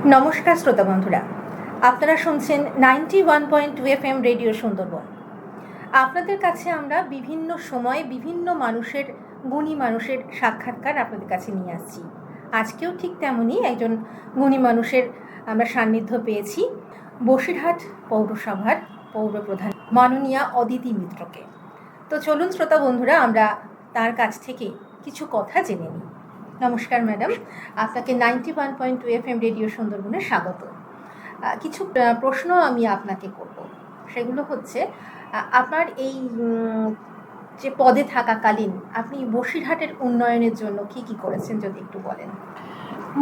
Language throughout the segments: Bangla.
নমস্কার শ্রোতা বন্ধুরা, আপনারা শুনছেন 91.2 FM রেডিও সুন্দরবন। আপনাদের কাছে আমরা বিভিন্ন সময়ে বিভিন্ন গুণী মানুষের সাক্ষাৎকার আপনাদের কাছে নিয়ে আসছি। আজকেও ঠিক তেমনই একজন গুণী মানুষের আমরা সান্নিধ্য পেয়েছি, বসিরহাট পৌরসভার পৌরপ্রধান মাননীয়া অদিতি মিত্রকে। তো চলুন শ্রোতা বন্ধুরা, আমরা তার কাছ থেকে কিছু কথা জেনে নিই। নমস্কার ম্যাডাম, আপনাকে 91.2 FM রেডিও সুন্দরবনে স্বাগত। কিছু প্রশ্ন আমি আপনাকে করব, সেগুলো হচ্ছে আপনার এই যে পদে থাকাকালীন আপনি বসিরহাটের উন্নয়নের জন্য কি করেছেন, যদি একটু বলেন।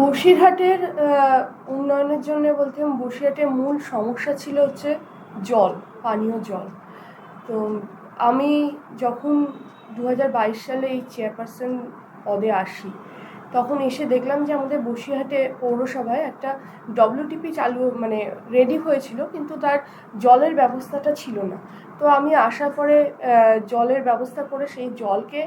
বসিরহাটের উন্নয়নের জন্য বলতে বসিরহাটের মূল সমস্যা ছিল হচ্ছে জল, পানীয় জল। তো আমি যখন 2022 সালে এই চেয়ারপারসন পদে আসি, তখন এসে দেখলাম যে আমাদের বসিরহাটে পৌরসভায় একটা WTP রেডি হয়েছিল, কিন্তু তার জলের ব্যবস্থাটা ছিল না। তো আমি আসার পরে জলের ব্যবস্থা করে সেই জলকে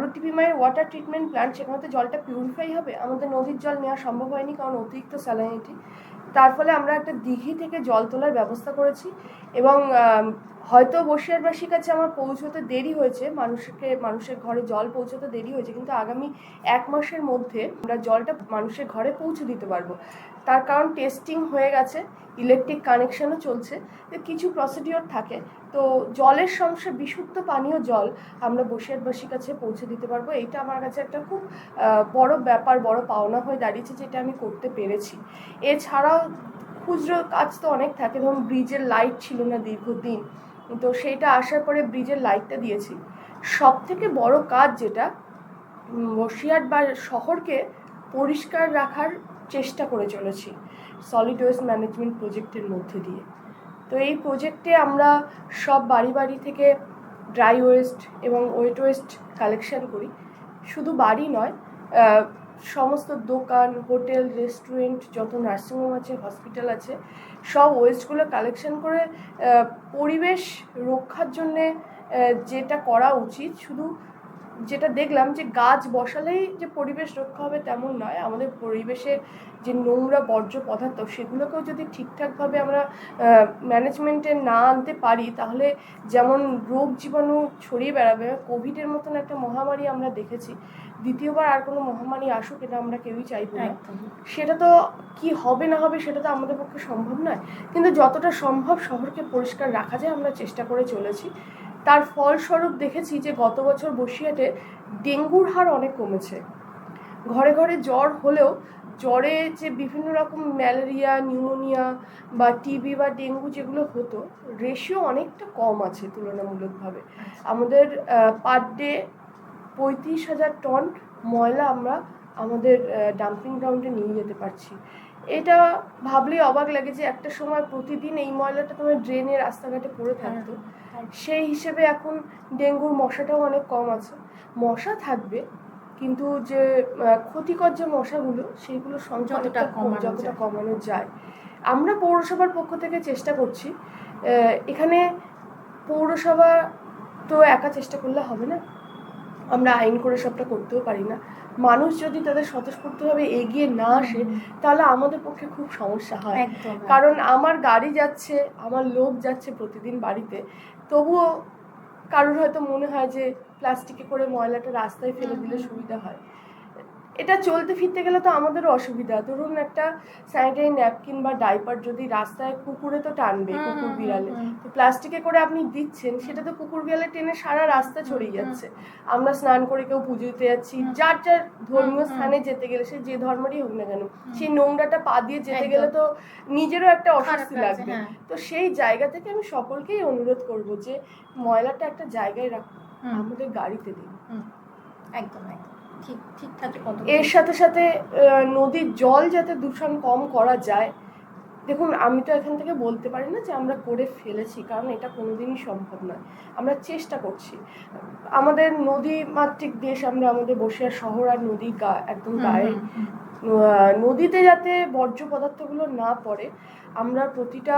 WTP ওয়াটার ট্রিটমেন্ট প্ল্যান্ট, সেখানে তো জলটা পিউরিফাই হবে। আমাদের নদীর জল নেওয়া সম্ভব হয়নি, কারণ অতিরিক্ত স্যালাইনিটি। তার ফলে আমরা একটা দিঘি থেকে জল তোলার ব্যবস্থা করেছি, এবং হয়তো বসিরহাটবাসীর কাছে আমার পৌঁছতে দেরি হয়েছে, মানুষের ঘরে জল পৌঁছতে দেরি হয়েছে, কিন্তু আগামী 1 মাসের মধ্যে আমরা জলটা মানুষের ঘরে পৌঁছে দিতে পারবো। তার কারণ টেস্টিং হয়ে গেছে, ইলেকট্রিক কানেকশনও চলছে, কিছু প্রসিডিওর থাকে। তো জলের সমস্যা, বিশুদ্ধ পানীয় জল আমরা বসিরহাটবাসীর কাছে পৌঁছে দিতে পারবো। এইটা আমার কাছে একটা খুব বড় ব্যাপার, বড় পাওনা হয়ে দাঁড়িয়েছে, যেটা আমি করতে পেরেছি। এছাড়াও খুচরো কাজ তো অনেক থাকে, ধরুন ব্রিজের লাইট ছিল না দীর্ঘদিন, তো সেইটা আসার পরে ব্রিজের লাইটটা দিয়েছি। সব থেকে বড় কাজ যেটা, বসিরহাট বা শহরকে পরিষ্কার রাখার চেষ্টা করে চলেছি সলিড ওয়েস্ট ম্যানেজমেন্ট প্রজেক্টের মধ্যে দিয়ে। তো এই প্রজেক্টে আমরা সব বাড়ি বাড়ি থেকে ড্রাই ওয়েস্ট এবং ওয়েট ওয়েস্ট কালেকশন করি। শুধু বাড়ি নয়, সমস্ত দোকান, হোটেল, রেস্টুরেন্ট, যত নার্সিংহোম আছে, হসপিটাল আছে, সব ওয়েস্টগুলো কালেকশন করে পরিবেশ রক্ষার জন্যে যেটা করা উচিত, শুধু যেটা দেখলাম যে গাছ বসালেই যে পরিবেশ রক্ষা হবে তেমন নয়। আমাদের পরিবেশে যে নোংরা বর্জ্য পদার্থ, সেগুলোকেও যদি ঠিকঠাকভাবে আমরা ম্যানেজমেন্টে না আনতে পারি, তাহলে যেমন রোগ জীবাণু ছড়িয়ে বেড়াবে। কোভিডের মতন একটা মহামারী আমরা দেখেছি, দ্বিতীয়বার আর কোনো মহামারী আসুক এটা আমরা কেউই চাইবো না। সেটা তো কি হবে না হবে সেটা তো আমাদের পক্ষে সম্ভব নয়, কিন্তু যতটা সম্ভব শহরকে পরিষ্কার রাখা যায় আমরা চেষ্টা করে চলেছি। তার ফলস্বরূপ দেখেছি যে গত বছর বসিরহাটে ডেঙ্গুর হার অনেক কমেছে। ঘরে ঘরে জ্বর হলেও জ্বরে যে বিভিন্ন রকম ম্যালেরিয়া, নিউমোনিয়া বা টিবি বা ডেঙ্গু যেগুলো হতো, রেশিও অনেকটা কম আছে তুলনামূলকভাবে। আমাদের পার ডে 35,000 টন ময়লা আমরা আমাদের ডাম্পিং গ্রাউন্ডে নিয়ে যেতে পারছি। এটা ভাবলেই অবাক লাগে যে একটা সময় প্রতিদিন এই ময়লাটা তোমার ড্রেনে, রাস্তাঘাটে পড়ে থাকতো। সেই হিসেবে এখন ডেঙ্গুর মশাটাও অনেক কম আছে। মশা থাকবে, কিন্তু যে ক্ষতিকর যে মশাগুলো, সেইগুলো সংখ্যা যতটা কমানো যায়। আমরা পৌরসভার পক্ষ থেকে চেষ্টা করছি। এখানে পৌরসভা তো একা চেষ্টা করলে হবে না, আমরা আইন করে সবটা করতেও পারি না। মানুষ যদি তাদের স্বতঃস্ফূর্তভাবে এগিয়ে না আসে, তাহলে আমাদের পক্ষে খুব সমস্যা হয়। কারণ আমার গাড়ি যাচ্ছে, আমার লোক যাচ্ছে প্রতিদিন বাড়িতে, তবুও কারোর হয়তো মনে হয় যে প্লাস্টিকে করে ময়লাটা রাস্তায় ফেলে দিলে সুবিধা হয়। এটা চলতে ফিরতে গেলে তো আমাদেরও অসুবিধা। ধরুন একটা স্যানিটারি ন্যাপকিন বা ডাইপার যদি রাস্তায় কুকুরে তো টানবে, কুকুর বিড়ালে, তো প্লাস্টিকে করে আপনি দিচ্ছেন, সেটা তো কুকুর বিড়ালে টেনে সারা রাস্তা ছড়িয়ে যাচ্ছে। আমরা স্নান করে কেউ পুজো দিতে যাচ্ছি, যার যার ধর্মীয় স্থানে যেতে গেলে, সে যে ধর্মেরই হোক না কেন, সেই নোংরাটা পা দিয়ে যেতে গেলে তো নিজেরও একটা অস্বস্তি লাগবে। তো সেই জায়গা থেকে আমি সকলকেই অনুরোধ করব যে ময়লাটা একটা জায়গায় রাখুন, আমাদের গাড়িতে দিন। একদম ঠিকঠাক। এর সাথে সাথে নদীর জল যাতে দূষণ কম করা যায়। দেখুন, আমি তো এখান থেকে বলতে পারি না যে আমরা করে ফেলেছি, কারণ এটা কোনোদিনই সম্ভব নয়। আমরা চেষ্টা করছি। আমাদের নদী মাতৃক দেশ আমরা, আমাদের বসিরহাট শহর আর নদী একদম গায়ে। নদীতে যাতে বর্জ্য পদার্থগুলো না পড়ে, আমরা প্রতিটা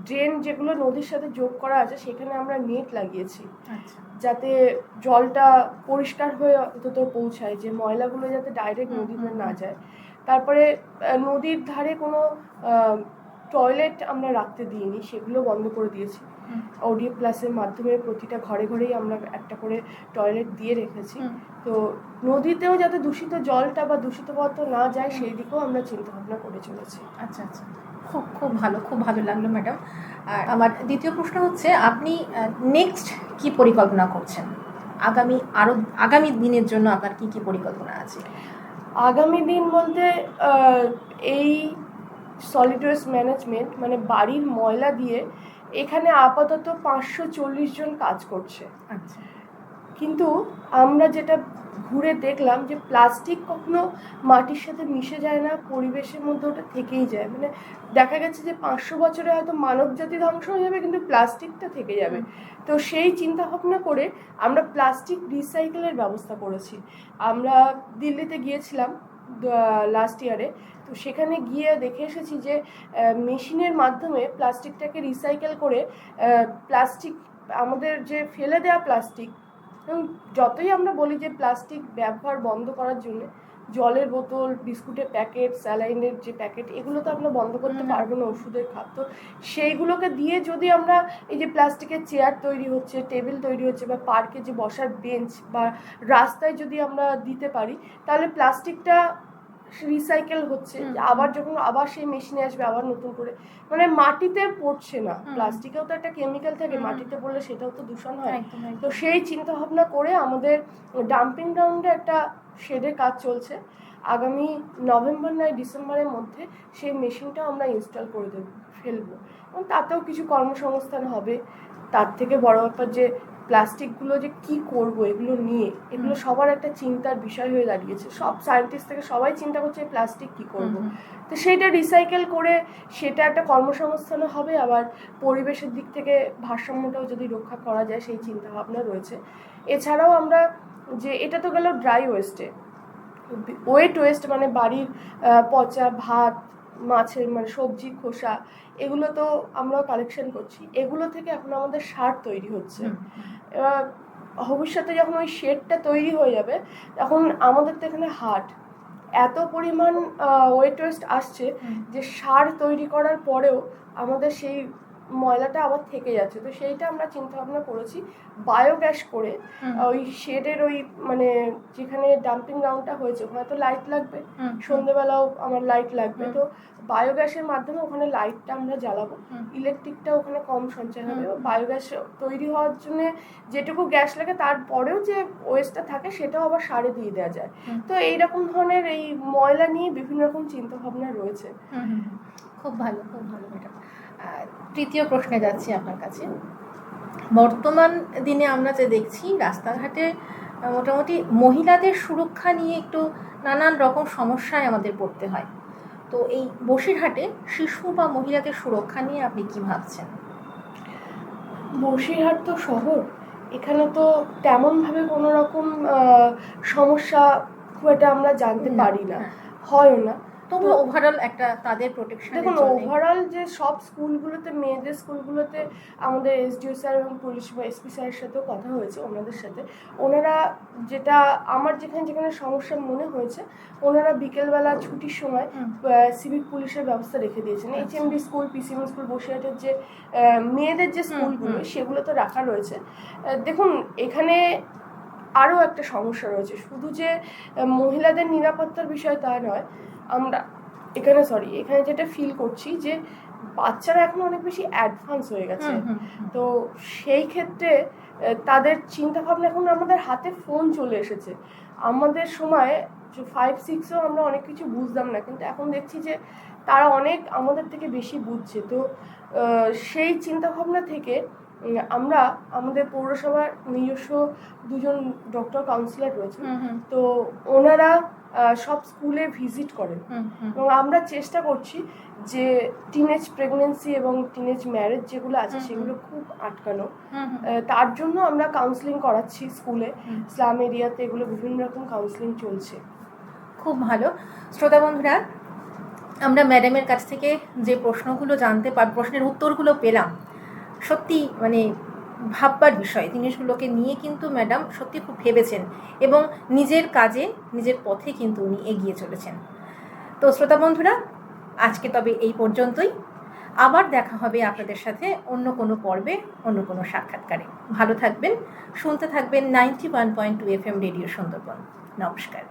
ড্রেন যেগুলো নদীর সাথে যোগ করা আছে, সেখানে আমরা নেট লাগিয়েছি। যাতে জলটা পরিষ্কার হয়ে অন্তত পৌঁছায়, যে ময়লাগুলো যাতে ডাইরেক্ট নদীতে না যায়। তারপরে নদীর ধারে কোনো টয়লেট আমরা রাখতে দিইনি, সেগুলো বন্ধ করে দিয়েছি। ওডিএফ প্লাসের মাধ্যমে প্রতিটা ঘরে ঘরেই আমরা একটা করে টয়লেট দিয়ে রেখেছি। তো নদীতেও যাতে দূষিত জলটা বা দূষিত পদার্থ না যায় সেই দিকেও আমরা চিন্তা ভাবনা করে চলেছি। আচ্ছা আচ্ছা, খুব ভালো লাগলো ম্যাডাম। আর আমার দ্বিতীয় প্রশ্ন হচ্ছে, আপনি নেক্সট কি পরিকল্পনা করছেন? আগামী দিনের জন্য আপনার কি পরিকল্পনা আছে? আগামী দিন বলতে এই সলিড ওয়েস্ট ম্যানেজমেন্ট মানে বাড়ির ময়লা দিয়ে এখানে আপাতত 540 জন কাজ করছে। আচ্ছা, কিন্তু আমরা যেটা ঘুরে দেখলাম যে প্লাস্টিক কখনো মাটির সাথে মিশে যায় না, পরিবেশের মধ্যে ওটা থেকেই যায়। মানে দেখা গেছে যে 500 বছরে হয়তো মানব জাতি ধ্বংস হয়ে যাবে, কিন্তু প্লাস্টিকটা থেকে যাবে। তো সেই চিন্তা ভাবনা করে আমরা প্লাস্টিক রিসাইকেলের ব্যবস্থা করেছি। আমরা দিল্লিতে গিয়েছিলাম লাস্ট ইয়ারে, তো সেখানে গিয়ে দেখে এসেছি যে মেশিনের মাধ্যমে প্লাস্টিকটাকে রিসাইকেল করে প্লাস্টিক, আমাদের যে ফেলে দেওয়া প্লাস্টিক, এবং যতই আমরা বলি যে প্লাস্টিক ব্যবহার বন্ধ করার জন্য, জলের বোতল, বিস্কুটের প্যাকেট, স্যালাইনের যে প্যাকেট, এগুলো তো আমরা বন্ধ করতে পারবো না, ওষুধের খাদ্য, সেইগুলোকে দিয়ে যদি আমরা এই যে প্লাস্টিকের চেয়ার তৈরি হচ্ছে, টেবিল তৈরি হচ্ছে, বা পার্কে যে বসার বেঞ্চ বা রাস্তায় যদি আমরা দিতে পারি, তাহলে প্লাস্টিকটা রিসাইকেল হচ্ছে। আবার সেই মেশিনে আসবে, আবার নতুন করে, মানে মাটিতে পড়ছে না। প্লাস্টিকেও তো একটা কেমিক্যাল থাকে, মাটিতে পড়লে সেটাও তো দূষণ হয়। তো সেই চিন্তা ভাবনা করে আমাদের ডাম্পিং গ্রাউন্ডে একটা শেডের কাজ চলছে। আগামী নভেম্বর নয় ডিসেম্বরের মধ্যে সেই মেশিনটাও আমরা ইনস্টল করে ফেলবো, এবং তাতেও কিছু কর্মসংস্থান হবে। তার থেকে বড় ব্যাপার যে প্লাস্টিকগুলো যে কি করব, এগুলো সবার একটা চিন্তার বিষয় হয়ে দাঁড়িয়েছে। সব সায়েন্টিস্ট থেকে সবাই চিন্তা করছে প্লাস্টিক কি করব। তো সেইটা রিসাইকেল করে সেটা একটা কর্মসংস্থানও হবে, আবার পরিবেশের দিক থেকে ভারসাম্যটাও যদি রক্ষা করা যায় সেই চিন্তা ভাবনা রয়েছে। এছাড়াও আমরা যে, এটা তো গেল ড্রাই ওয়েস্টে, ওয়েট ওয়েস্ট মানে বাড়ির পচা ভাত, মাছের মানে সবজি খোসা, এগুলো তো আমরাও কালেকশন করছি। এগুলো থেকে এখন আমাদের সার তৈরি হচ্ছে। এবার ভবিষ্যতে যখন ওই শেডটা তৈরি হয়ে যাবে, তখন আমাদের তো এখানে হাট, এত পরিমাণ ওয়েট ওয়েস্ট আসছে যে সার তৈরি করার পরেও আমাদের সেই ময়লাটা আবার থেকে যাচ্ছে। তো সেইটা আমরা চিন্তা ভাবনা করেছি বায়োগ্যাস করে, ওই শেডের ওই মানে যেখানে ডাম্পিং গ্রাউন্ডটা হয়েছে ওখানে তো লাইট লাগবে, সন্ধ্যেবেলাও আমার লাইট লাগবে। তো বায়োগ্যাসের মাধ্যমে ওখানে লাইটটা আমরা জ্বালাবো, ইলেকট্রিকটা ওখানে কম সঞ্চয় হবে। বায়োগ্যাস তৈরি হওয়ার জন্য যেটুকু গ্যাস লাগে তারপরেও যে ওয়েস্টটা থাকে সেটাও আবার সারে দিয়ে দেওয়া যায়। তো এইরকম ধরনের এই ময়লা নিয়ে বিভিন্ন রকম চিন্তা ভাবনা রয়েছে। খুব ভালো ম্যাডাম। তৃতীয় প্রশ্নে যাচ্ছি আপনার কাছে। বর্তমান দিনে আমরা যে দেখছি রাস্তাঘাটে মোটামুটি মহিলাদের সুরক্ষা নিয়ে একটু নানান রকম সমস্যায় আমাদের পড়তে হয়। তো এই বসিরহাটে শিশু বা মহিলাদের সুরক্ষা নিয়ে আপনি কি ভাবছেন? বসিরহাট তো শহর, এখানে তো তেমনভাবে কোনো রকম সমস্যা খুব একটা আমরা জানতে পারি না, হয়ও না। তবু ওভারঅল একটা তাদের প্রোটেকশন। দেখুন, ওভারঅল যে সব স্কুলগুলোতে, মেয়েদের স্কুলগুলোতে আমাদের এসডিও স্যার এবং পুলিশ বা এসপি স্যারের সাথেও কথা হয়েছে, ওনাদের সাথে। ওনারা যেটা আমার যেখানে সমস্যা মনে হয়েছে, ওনারা বিকেলবেলা ছুটির সময় সিভিক পুলিশের ব্যবস্থা রেখে দিয়েছেন। এইচএমডি স্কুল, পিসিএম স্কুল, বসিরহাটের যে মেয়েদের যে স্কুলগুলো সেগুলো তো রাখা রয়েছে। দেখুন, এখানে আরও একটা সমস্যা রয়েছে, শুধু যে মহিলাদের নিরাপত্তার বিষয় তা নয়। আমরা এখানে যেটা ফিল করছি যে বাচ্চারা এখন অনেক বেশি অ্যাডভান্স হয়ে গেছে। তো সেই ক্ষেত্রে তাদের চিন্তাভাবনা, এখন আমাদের হাতে ফোন চলে এসেছে। আমাদের সময় 5-6-এও আমরা অনেক কিছু বুঝতাম না, কিন্তু এখন দেখছি যে তারা অনেক আমাদের থেকে বেশি বুঝছে। তো সেই চিন্তাভাবনা থেকে আমরা আমাদের পৌরসভার নিজস্ব 2জন ডক্টর কাউন্সিলর রয়েছে, তো ওনারা সব স্কুলে ভিজিট করেন, এবং আমরা চেষ্টা করছি যে টিনেজ প্রেগনেন্সি এবং টিনেজ ম্যারেজ যেগুলো আছে সেগুলো খুব আটকানো। তার জন্য আমরা কাউন্সিলিং করাচ্ছি স্কুলে, স্লাম এরিয়াতে, এগুলো বিভিন্ন রকম কাউন্সিলিং চলছে। খুব ভালো। শ্রোতা বন্ধুরা, আমরা ম্যাডামের কাছ থেকে যে প্রশ্নের উত্তরগুলো পেলাম, সত্যি মানে ভাববার বিষয়। জিনিসগুলোকে নিয়ে কিন্তু ম্যাডাম সত্যি খুব ভেবেছেন এবং নিজের কাজে নিজের পথে কিন্তু উনি এগিয়ে চলেছেন। তো শ্রোতা বন্ধুরা, আজকে তবে এই পর্যন্তই। আবার দেখা হবে আপনাদের সাথে অন্য কোনো পর্বে, অন্য কোনো সাক্ষাৎকারে। ভালো থাকবেন, শুনতে থাকবেন 91.2 FM রেডিও সুন্দরবন। নমস্কার।